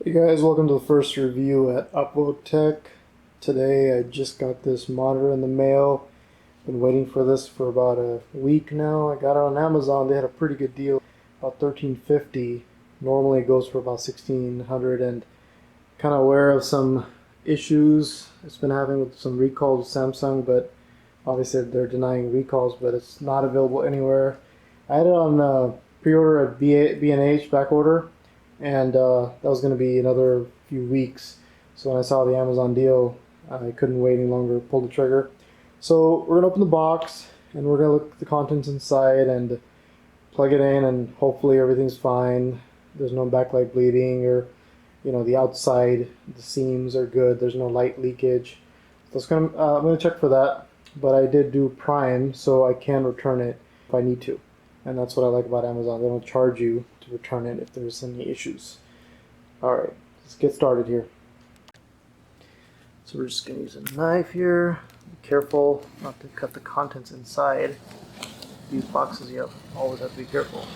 Hey guys, welcome to the first review at UpvoteTech. Today I just got this monitor in the mail. Been waiting for this for about a week now. I got it on Amazon. They had a pretty good deal, about $13.50. Normally it goes for about $1,600, and kind of aware of some issues it's been having with some recalls with Samsung, but obviously they're denying recalls, but it's not available anywhere. I had it on pre-order at B&H, back order, and that was going to be another few weeks. So when I saw the Amazon deal, I couldn't wait any longer, pulled the trigger. So we're going to open the box, and we're going to look at the contents inside and plug it in, and hopefully everything's fine. There's no backlight bleeding, or the outside, the seams are good. There's no light leakage. So I'm going to check for that, but I did do Prime, so I can return it if I need to. And that's what I like about Amazon. They don't charge you to return it if there's any issues. Alright, let's get started here. So we're just going to use a knife here. Be careful not to cut the contents inside. These boxes, you always have to be careful.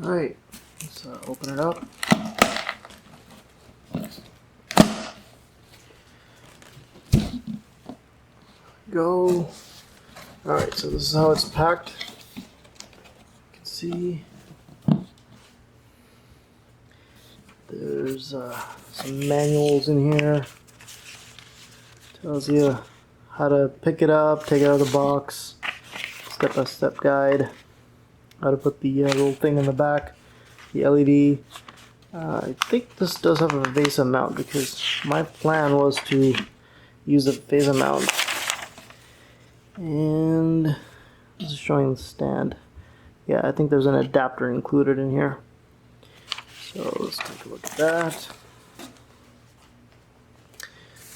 Alright, let's open it up. Go. Alright, so this is how it's packed. You can see there's some manuals in here. Tells you how to pick it up, take it out of the box, step-by-step guide, how to put the little thing in the back, the LED. I think this does have a VESA mount, because my plan was to use a VESA mount. And this is showing the stand. Yeah, I think there's an adapter included in here. So let's take a look at that.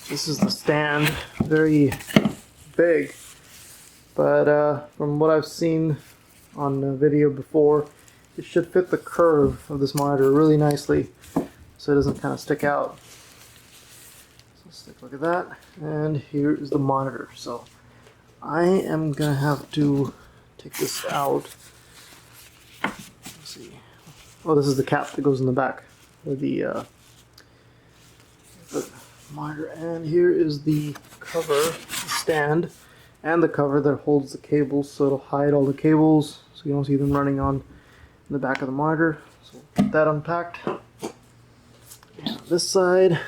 This is the stand, very big, but from what I've seen on the video before, it should fit the curve of this monitor really nicely, so it doesn't kind of stick out. So let's take a look at that, and here is the monitor. So I am gonna have to take this out. Let's see. Oh, this is the cap that goes in the back with the monitor, and here is the cover, the stand, and the cover that holds the cables, so it'll hide all the cables so you don't see them running on the back of the monitor. So we'll get that unpacked. And this side,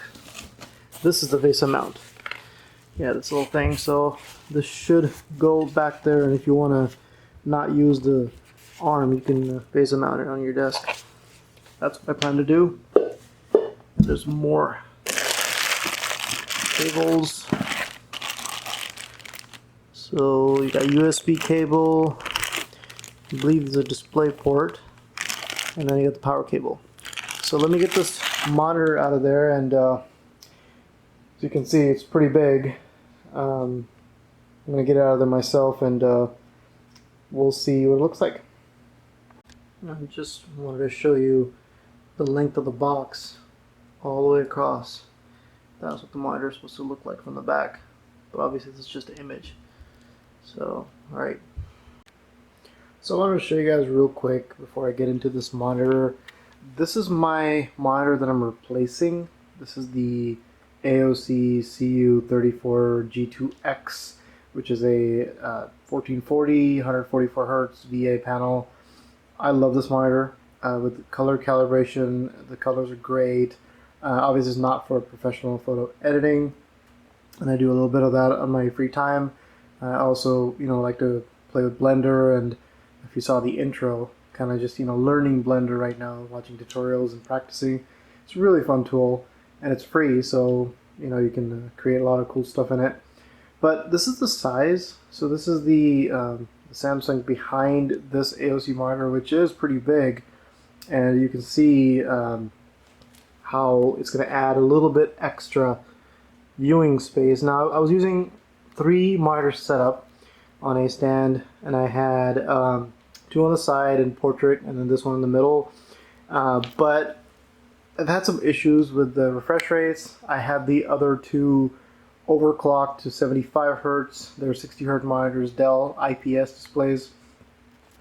this is the VESA mount. Yeah, this little thing, so this should go back there, and if you want to not use the arm, you can VESA mount it on your desk. That's what I plan to do. And there's more cables. So you got USB cable, I believe there's a display port, and then you got the power cable. So let me get this monitor out of there, and as you can see, it's pretty big. I'm going to get it out of there myself, and we'll see what it looks like. I just wanted to show you the length of the box all the way across. That's what the monitor is supposed to look like from the back, but obviously this is just an image. So, alright. So I wanted to show you guys real quick before I get into this monitor. This is my monitor that I'm replacing. This is the AOC CU34G2X, which is a 1440, 144 Hertz VA panel. I love this monitor with color calibration. The colors are great. Obviously, it's not for professional photo editing, and I do a little bit of that on my free time. I also, like to play with Blender, and if you saw the intro, kind of just learning Blender right now, watching tutorials and practicing. It's a really fun tool, and it's free, so you can create a lot of cool stuff in it. But this is the size. So this is the Samsung behind this AOC monitor, which is pretty big, and you can see how it's going to add a little bit extra viewing space. Now, I was using 3 monitors set up on a stand, and I had 2 on the side in portrait, and then this one in the middle. But I've had some issues with the refresh rates. I had the other 2 overclocked to 75 Hertz. They're 60 Hertz monitors, Dell IPS displays.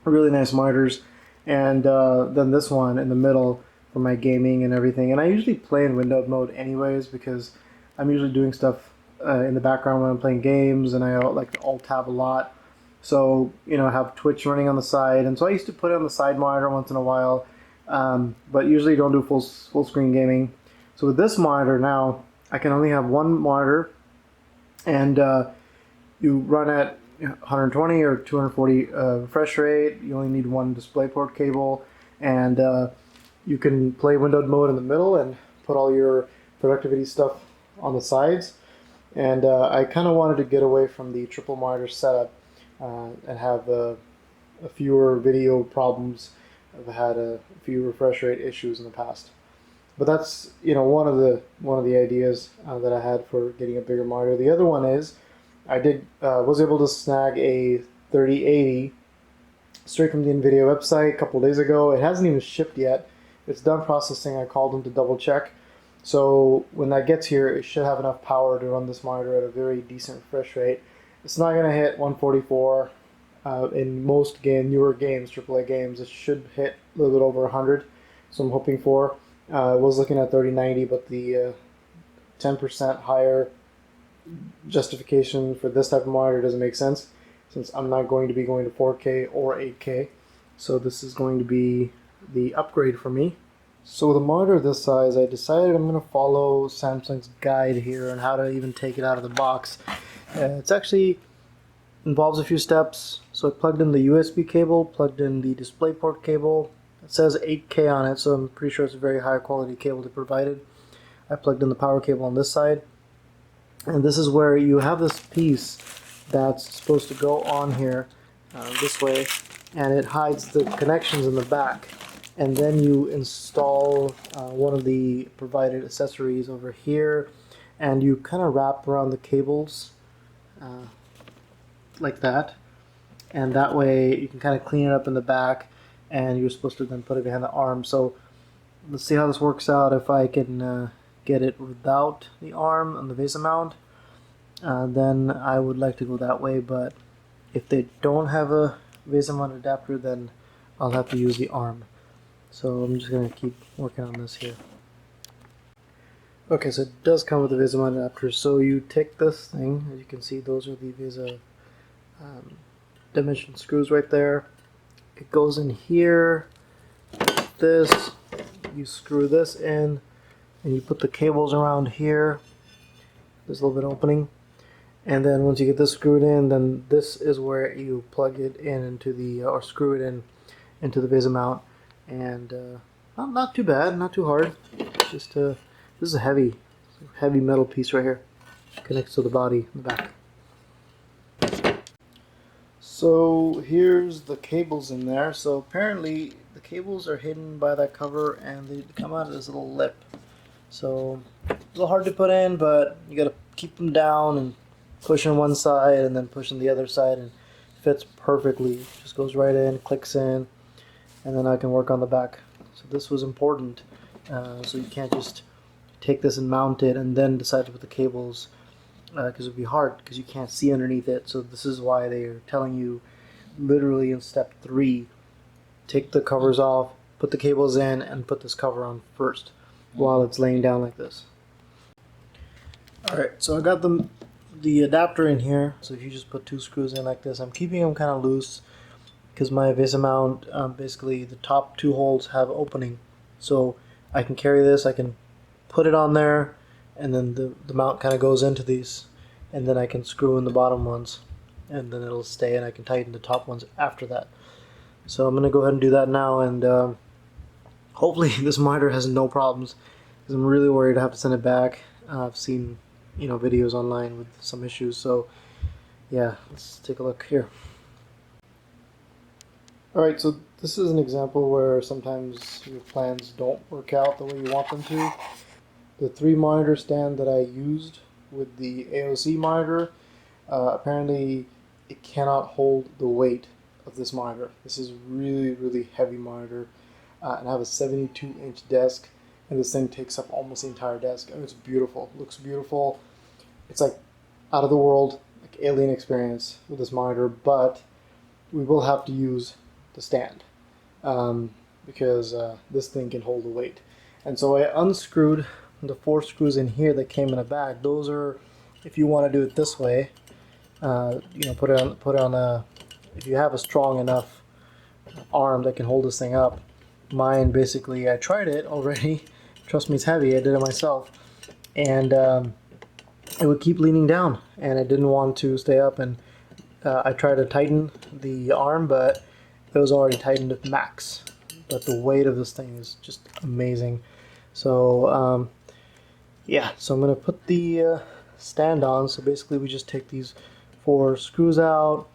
really nice monitors. And then this one in the middle for my gaming and everything. And I usually play in windowed mode anyways because I'm usually doing stuff in the background when I'm playing games, and I like to alt tab a lot. So, you know, I have Twitch running on the side, and so I used to put it on the side monitor once in a while, but usually don't do full screen gaming. So with this monitor now, I can only have one monitor, and you run at 120 or 240 refresh rate. You only need one DisplayPort cable, and you can play windowed mode in the middle and put all your productivity stuff on the sides. And I kind of wanted to get away from the triple monitor setup and have fewer video problems. I've had a few refresh rate issues in the past, but that's one of the ideas that I had for getting a bigger monitor. The other one is I was able to snag a 3080 straight from the NVIDIA website a couple days ago. It hasn't even shipped yet. It's done processing. I called them to double check. So when that gets here, it should have enough power to run this monitor at a very decent refresh rate. It's not going to hit 144 in most newer games, AAA games. It should hit a little bit over 100. So I'm hoping for. I was looking at 3090, but the 10% higher justification for this type of monitor doesn't make sense since I'm not going to be going to 4K or 8K. So this is going to be the upgrade for me. So with a monitor this size, I decided I'm going to follow Samsung's guide here on how to even take it out of the box. It's actually involves a few steps. So I plugged in the USB cable, plugged in the DisplayPort cable. It says 8K on it, so I'm pretty sure it's a very high quality cable they provided. I plugged in the power cable on this side. And this is where you have this piece that's supposed to go on here this way, and it hides the connections in the back. And then you install one of the provided accessories over here, and you kind of wrap around the cables like that, and that way you can kind of clean it up in the back, and you're supposed to then put it behind the arm. So let's see how this works out if I can get it without the arm on the VESA mount. Then I would like to go that way, but if they don't have a VESA mount adapter, then I'll have to use the arm. So I'm just going to keep working on this here. Okay, so it does come with a VESA mount adapter. So you take this thing, as you can see, those are the VESA dimension screws right there. It goes in here, like this. You screw this in, and you put the cables around here. There's a little bit of opening. And then once you get this screwed in, then this is where you plug it in into the, or screw it in into the VESA mount. And not too bad, not too hard. Just this is a heavy metal piece right here. Connects to the body in the back. So here's the cables in there. So apparently the cables are hidden by that cover, and they come out of this little lip. So it's a little hard to put in, but you gotta keep them down and push on one side and then push on the other side, and it fits perfectly. Just goes right in, clicks in, and then I can work on the back. So this was important. So you can't just take this and mount it and then decide to put the cables, because it would be hard because you can't see underneath it. So this is why they are telling you literally in step 3, take the covers off, put the cables in, and put this cover on first while it's laying down like this. Alright, so I got the adapter in here. So if you just put 2 screws in like this, I'm keeping them kind of loose because my VESA mount, basically the top 2 holes have opening. So I can carry this, I can put it on there, and then the mount kind of goes into these, and then I can screw in the bottom ones, and then it'll stay, and I can tighten the top ones after that. So I'm going to go ahead and do that now, and hopefully this monitor has no problems, because I'm really worried I have to send it back. I've seen videos online with some issues, so yeah, let's take a look here. Alright, so this is an example where sometimes your plans don't work out the way you want them to. The 3 monitor stand that I used with the AOC monitor, apparently it cannot hold the weight of this monitor. This is really heavy monitor, and I have a 72-inch desk, and this thing takes up almost the entire desk. I mean, it's beautiful, looks beautiful. It's like out of the world, like alien experience with this monitor, but we will have to use the stand, because this thing can hold the weight. And so I unscrewed the 4 screws in here that came in a bag. Those are, if you want to do it this way, you know, put it on a, if you have a strong enough arm that can hold this thing up. Mine, basically, I tried it already. Trust me, it's heavy. I did it myself, and it would keep leaning down, and I didn't want to stay up. And I tried to tighten the arm, but it was already tightened at max. But the weight of this thing is just amazing. So yeah, so I'm gonna put the stand on. So basically, we just take these 4 screws out.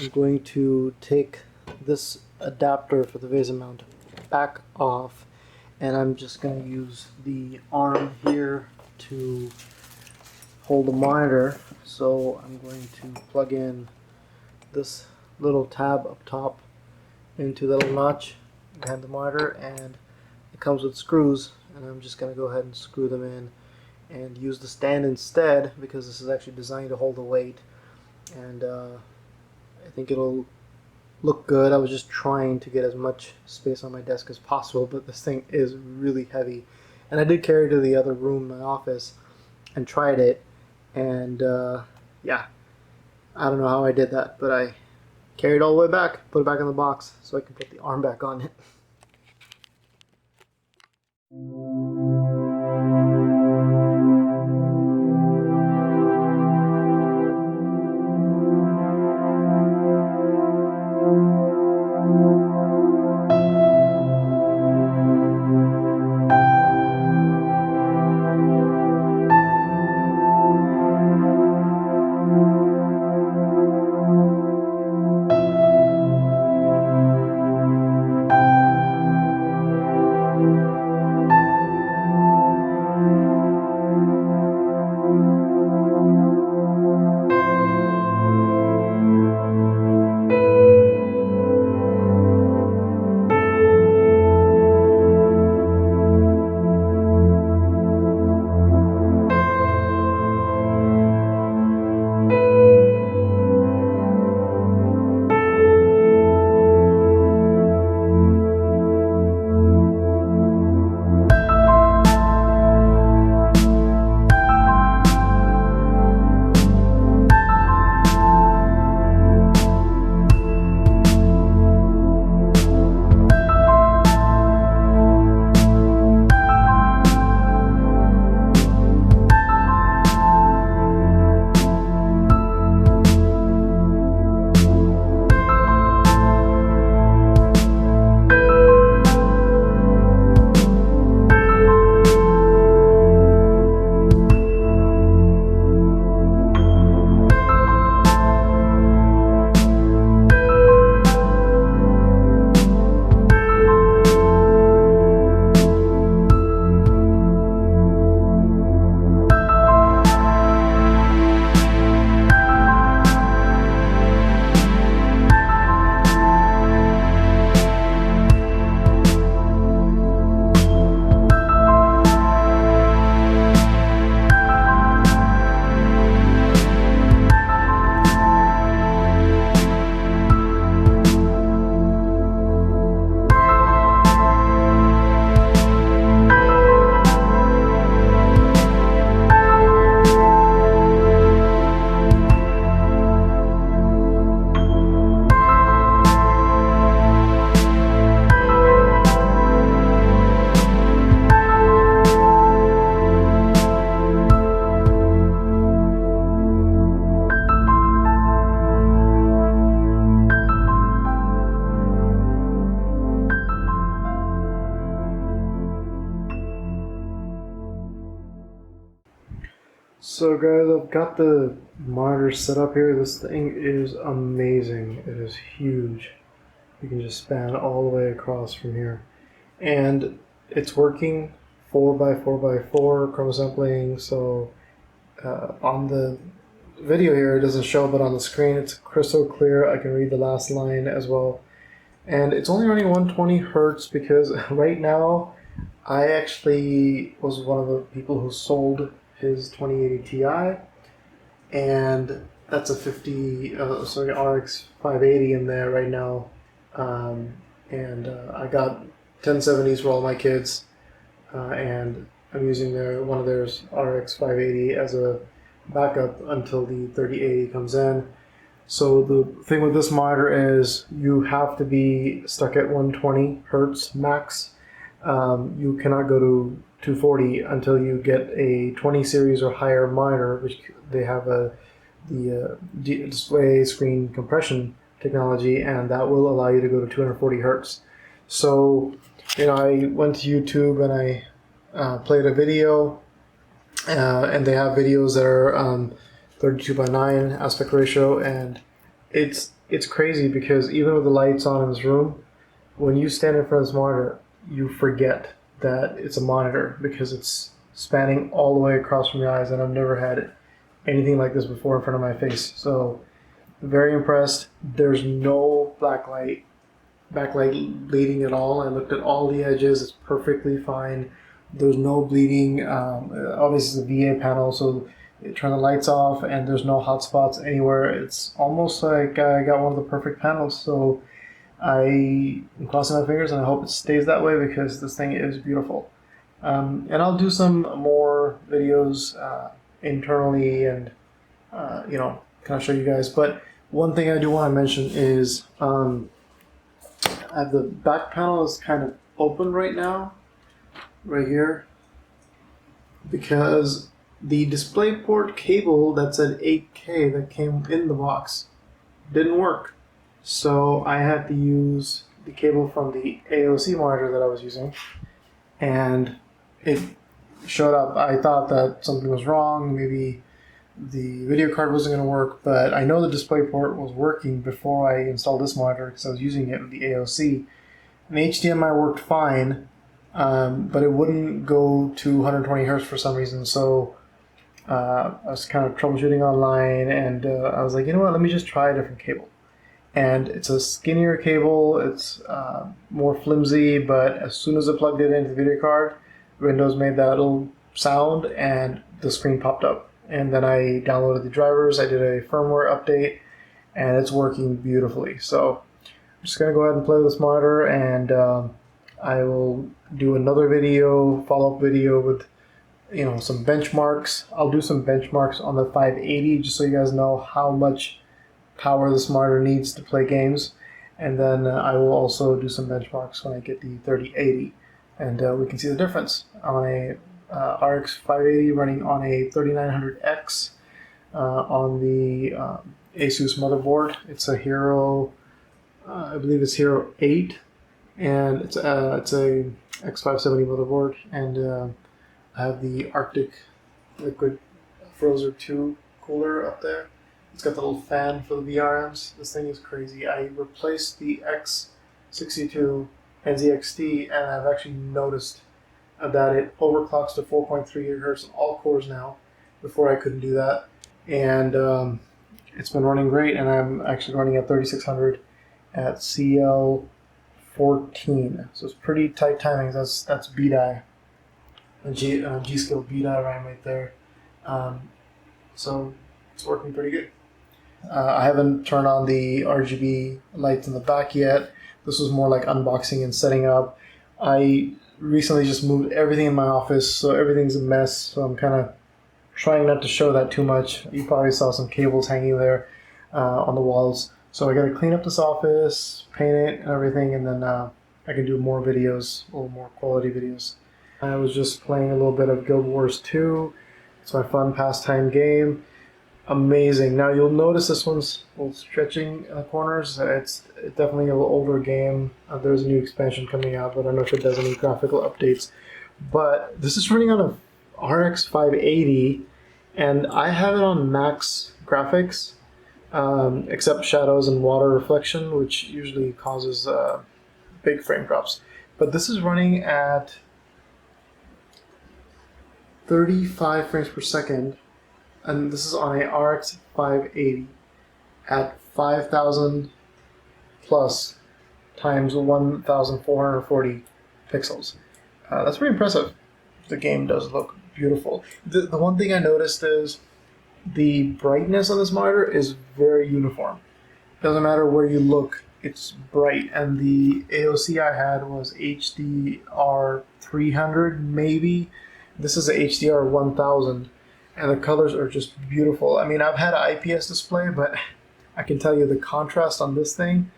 I'm going to take this adapter for the VESA mount back off, and I'm just going to use the arm here to hold the monitor. So I'm going to plug in this little tab up top into the little notch behind the monitor, and it comes with screws, and I'm just going to go ahead and screw them in and use the stand instead, because this is actually designed to hold the weight, and I think it'll look good. I was just trying to get as much space on my desk as possible, but this thing is really heavy. And I did carry it to the other room, my office, and tried it, and yeah, I don't know how I did that, but I carried it all the way back, put it back in the box so I can put the arm back on it. So guys, I've got the monitor set up here. This thing is amazing. It is huge. You can just span all the way across from here. And it's working 4x4x4 chroma sampling. So on the video here, it doesn't show, but on the screen it's crystal clear. I can read the last line as well. And it's only running 120 Hertz because right now I actually was one of the people who sold his 2080 Ti, and that's a RX 580 in there right now, and I got 1070s for all my kids, and I'm using one of theirs RX 580 as a backup until the 3080 comes in. So the thing with this monitor is you have to be stuck at 120 hertz max. You cannot go to 240 until you get a 20 series or higher monitor, which they have the display screen compression technology, and that will allow you to go to 240 hertz. So, I went to YouTube and I played a video, and they have videos that are 32:9 aspect ratio, and it's crazy because even with the lights on in this room, when you stand in front of this monitor, you forget that it's a monitor because it's spanning all the way across from your eyes, and I've never had anything like this before in front of my face. So very impressed. There's no backlight bleeding at all. I looked at all the edges. It's perfectly fine. There's no bleeding. Obviously, it's a VA panel, so turn the lights off, and there's no hot spots anywhere. It's almost like I got one of the perfect panels. So I am crossing my fingers, and I hope it stays that way because this thing is beautiful. And I'll do some more videos internally, and kind of show you guys. But one thing I do want to mention is the back panel is kind of open right now, right here, because the DisplayPort cable that's at 8K that came in the box didn't work. So I had to use the cable from the AOC monitor that I was using, and it showed up. I thought that something was wrong, maybe the video card wasn't going to work, but I know the DisplayPort was working before I installed this monitor because I was using it with the AOC. And HDMI worked fine, but it wouldn't go to 120 hertz for some reason. So I was kind of troubleshooting online, and I was like, you know what, let me just try a different cable. And it's a skinnier cable, it's more flimsy, but as soon as I plugged it into the video card, Windows made that little sound and the screen popped up. And then I downloaded the drivers, I did a firmware update, and it's working beautifully. So I'm just going to go ahead and play with this monitor, and I will do another video, follow-up video with some benchmarks. I'll do some benchmarks on the 580 just so you guys know how much power this monitor needs to play games. And then I will also do some benchmarks when I get the 3080, and we can see the difference on a RX 580 running on a 3900X on the Asus motherboard. It's a Hero, I believe it's Hero 8, and it's a X570 motherboard, and I have the Arctic Liquid Frozer 2 cooler up there. It's got the little fan for the VRMs. This thing is crazy. I replaced the X62 NZXT, and I've actually noticed that it overclocks to 4.3 gigahertz on all cores now. Before I couldn't do that, and it's been running great. And I'm actually running at 3600 at CL14, so it's pretty tight timings. That's BDI, G-Skill BDI RAM right there. So it's working pretty good. I haven't turned on the RGB lights in the back yet. This was more like unboxing and setting up. I recently just moved everything in my office, so everything's a mess. So I'm kind of trying not to show that too much. You probably saw some cables hanging there on the walls. So I got to clean up this office, paint it and everything, and then I can do more videos, a little more quality videos. I was just playing a little bit of Guild Wars 2. It's my fun pastime game. Amazing. Now you'll notice this one's a little stretching in the corners. It's definitely a little older game. There's a new expansion coming out, but I don't know if it does any graphical updates. But this is running on a RX 580, and I have it on max graphics, except shadows and water reflection, which usually causes big frame drops. But this is running at 35 frames per second, and this is on a RX 580 at 5,000 plus times 1,440 pixels. That's pretty impressive. The game does look beautiful. The one thing I noticed is the brightness on this monitor is very uniform. Doesn't matter where you look, it's bright. And the AOC I had was HDR 300 maybe. This is a HDR 1000, and the colors are just beautiful. I mean, I've had an IPS display, but I can tell you the contrast on this thing,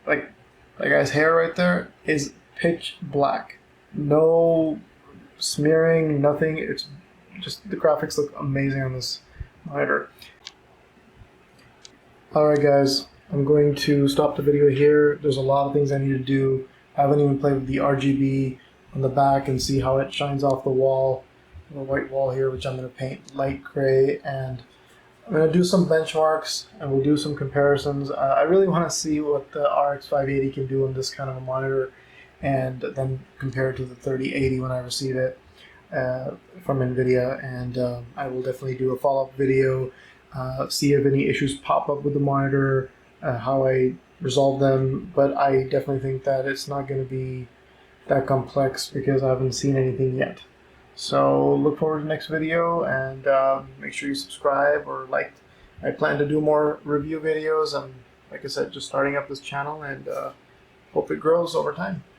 like that guy's hair right there, is pitch black. No smearing, nothing. It's just, the graphics look amazing on this monitor. Alright guys, I'm going to stop the video here. There's a lot of things I need to do. I haven't even played with the RGB on the back and see how it shines off the wall, the white wall here, which I'm going to paint light gray, and I'm going to do some benchmarks and we'll do some comparisons. I really want to see what the RX 580 can do on this kind of a monitor, and then compare it to the 3080 when I receive it from NVIDIA, and I will definitely do a follow-up video, see if any issues pop up with the monitor, how I resolve them, but I definitely think that it's not going to be that complex because I haven't seen anything yet. So look forward to the next video, and make sure you subscribe or like. I plan to do more review videos. I'm, like I said, just starting up this channel, and hope it grows over time.